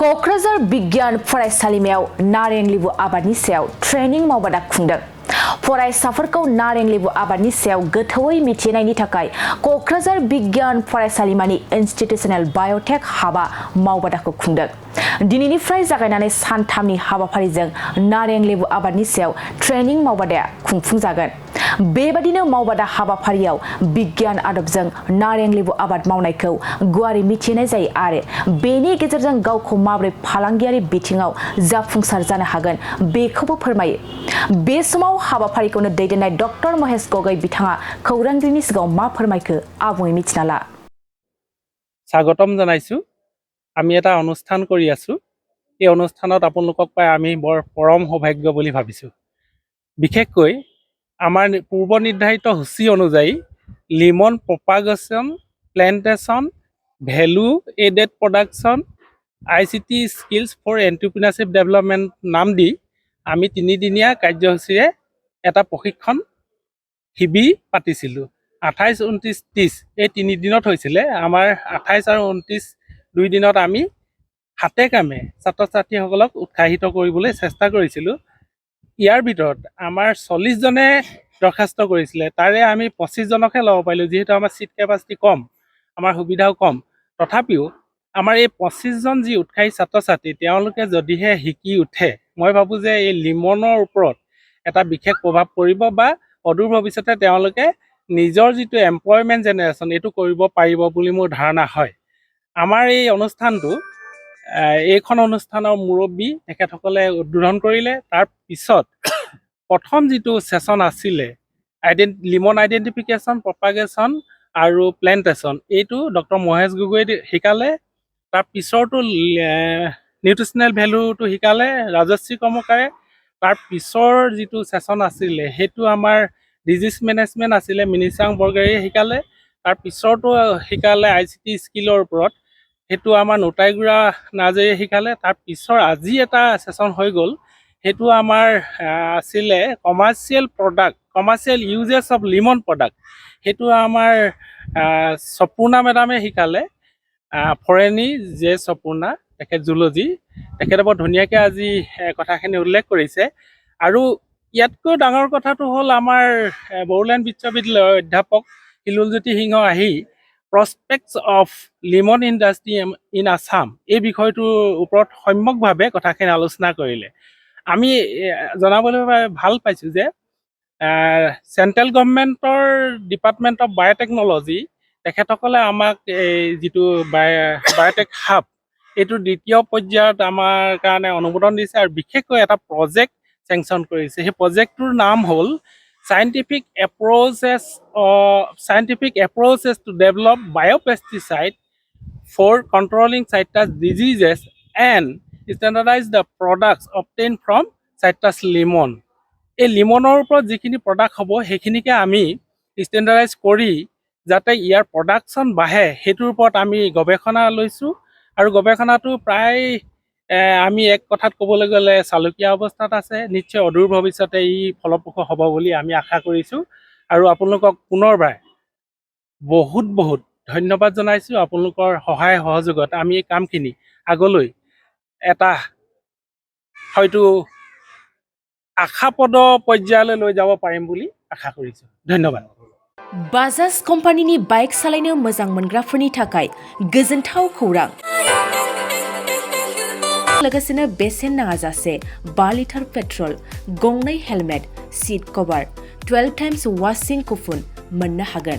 क'क्राझार बिगियान फरायसालिमायाव नारें लेबु आबादनि सायाव ट्रेनिं मावबादा खुंदों। फरायसाफोरखौ नारें लेबु आबादनि सायाव गोथौवै मिथिनायनि थाखाय क'क्राझार बिगियान फरायसालिमानि इन्स्टिट्यूशनल बाय'टेक हाबा मावबादाखौ खुंदों। दिनैनिफ्राय जागायनानै सानथामनि हाबाफारिजों नारें लेबु आबादनि सायाव ट्रेनिं मावबादाया खुंफुंजागोन। बेबादिनो मावबादा हाबाफारियाव बिगियान आदबजों नारें लेबु आबाद मावनायखौ गुवारै मिथिनाय जायो आरो बेनि गेजेरजों गावखौ माबोरै फालांगियारि बिथिङाव जाफुंसार जानो हागोन बेखौबो फोरमायो। बे समाव हाबाफारिखौनो दैदेननाय डक्टर महेश गगৈ बिथाङा खौरांगिरिनि सिगाङाव मा फोरमायखो आबुङै मिथिना ला। স্বাগতম জনাইছো। আমি এটা অনুষ্ঠান কৰি আছো। এই অনুষ্ঠানত আপোনালোকক পাই আমি বৰ পৰম সৌভাগ্য বুলি ভাবিছো। বিশেষকৈ আমাৰ পূৰ্ব নিৰ্ধাৰিত সূচী অনুযায়ী lemon propagation, plantation, value added production, ICT skills for entrepreneurship development নাম দি আমি 3 দিনীয়া কাৰ্যসূচীৰে এটা প্ৰশিক্ষণ শিবিৰ পাতিছিলোঁ। 28, 29, 30 এই 3 দিনত হৈছিলে। আমাৰ 28 আৰু 29 2 দিনত আমি হাতে কামে ছাত্ৰ ছাত্ৰীসকলক উৎসাহিত কৰিবলৈ চেষ্টা কৰিছিলোঁ। ইয়াৰ ভিতৰত আমাৰ 40 জনে দৰখাস্ত কৰিছিলে, তাৰে আমি 25 জনকহে ল'ব পাৰিলোঁ, যিহেতু আমাৰ চিট কেপাচিটি কম, আমাৰ সুবিধাও কম। তথাপিও আমাৰ এই 25 জন যি উৎসাহী ছাত্ৰ ছাত্ৰী, তেওঁলোকে যদিহে শিকি উঠে, মই ভাবোঁ যে এই লিমনৰ ওপৰত এটা বিশেষ প্ৰভাৱ পৰিব বা অদূৰ ভৱিষ্যতে তেওঁলোকে নিজৰ যিটো এমপ্লয়মেণ্ট জেনেৰেশ্যন এইটো কৰিব পাৰিব বুলি মোৰ ধাৰণা হয়। আমাৰ এই অনুষ্ঠানটো এইখন অনুষ্ঠানৰ মুৰব্বী তেখেতসকলে উদ্বোধন কৰিলে। তাৰ পিছত প্ৰথম যিটো ছেশ্যন আছিলে লিমন আইডেণ্টিফিকেশ্যন, প্ৰপাগেশ্যন আৰু প্লেণ্টেশ্যন, এইটো ডক্টৰ মহেশ গগৈ শিকালে। তাৰ পিছৰটো নিউট্ৰিচনেল ভেলুটো শিকালে ৰাজশ্ৰী কৰ্মকাৰে। তাৰ পিছৰ যিটো ছেশ্যন আছিলে সেইটো আমাৰ ডিজিজ মেনেজমেণ্ট আছিলে, মিনিচাং বৰগাৰীয়ে শিকালে। তাৰ পিছৰটো শিকালে ICT স্কিলৰ ওপৰত, সেইটো আমাৰ নোটাইগুৰা নাৰ্জাৰীয়ে শিকালে। তাৰ পিছৰ আজি এটা ছেশ্যন হৈ গ'ল, সেইটো আমাৰ আছিলে commercial uses of Limon product, সেইটো আমাৰ সপূৰ্ণা মেডামে শিকালে। ফৰেনী জে সপূৰ্ণা, তেখেত জুলজি, তেখেতে বৰ ধুনীয়াকৈ আজি কথাখিনি উল্লেখ কৰিছে। আৰু ইয়াতকৈ ডাঙৰ কথাটো হ'ল আমাৰ বড়োলেণ্ড বিশ্ববিদ্যালয়ৰ অধ্যাপক হিলোলজ্যোতি সিংহ আহি prospects of lemon industry in Assam এই বিষয়টোৰ ওপৰত সম্যকভাৱে কথাখিনি আলোচনা কৰিলে। আমি জনাবলৈ ভাল পাইছোঁ যে চেণ্ট্ৰেল গভৰ্ণমেণ্টৰ ডিপাৰ্টমেণ্ট অফ বায়'টেকনলজি তেখেতসকলে আমাক এই যিটো বায়'টেক হাব এইটো 2য় পৰ্যায়ত আমাৰ কাৰণে অনুমোদন দিছে আৰু বিশেষকৈ এটা প্ৰজেক্ট চেংচন কৰিছে। সেই প্ৰজেক্টটোৰ নাম হ'ল Scientific approaches to develop biopesticide for controlling citrus diseases and standardize the products obtained from citrus lemon। এই লিমনৰ ওপৰত যিখিনি প্ৰডাক্ট হ'ব সেইখিনিকে আমি ষ্টেণ্ডাৰ্ডাইজ কৰি যাতে ইয়াৰ প্ৰডাকশ্যন বাঢ়ে সেইটোৰ ওপৰত আমি গৱেষণা লৈছোঁ। আৰু গৱেষণাটো প্ৰায় আমি এক কথাত ক'বলৈ গ'লে চালুকীয়া অৱস্থাত আছে। নিশ্চয় অদূৰ ভৱিষ্যতে ই ফলপ্ৰসূ হ'ব বুলি আমি আশা কৰিছোঁ। আৰু আপোনালোকক পুনৰবাৰ বহুত ধন্যবাদ জনাইছোঁ। আপোনালোকৰ সহায় সহযোগত আমি এই কামখিনি আগলৈ এটা হয়তো আশাপদ পৰ্যায়লৈ লৈ যাব পাৰিম বুলি আশা কৰিছোঁ। ধন্যবাদ। बाजाज कम्पानिनि बाइक सालायनो मोजां मोनग्राफोरनि थाखाय गोजोनथाव खौरां। लोगोसेनो बेसेन नाङाजासे 5 लिटार पेट्रल, 2 हेलमेट, सीट कभार, 12 टाइम्स वाशिं कुपन मोननो हागोन।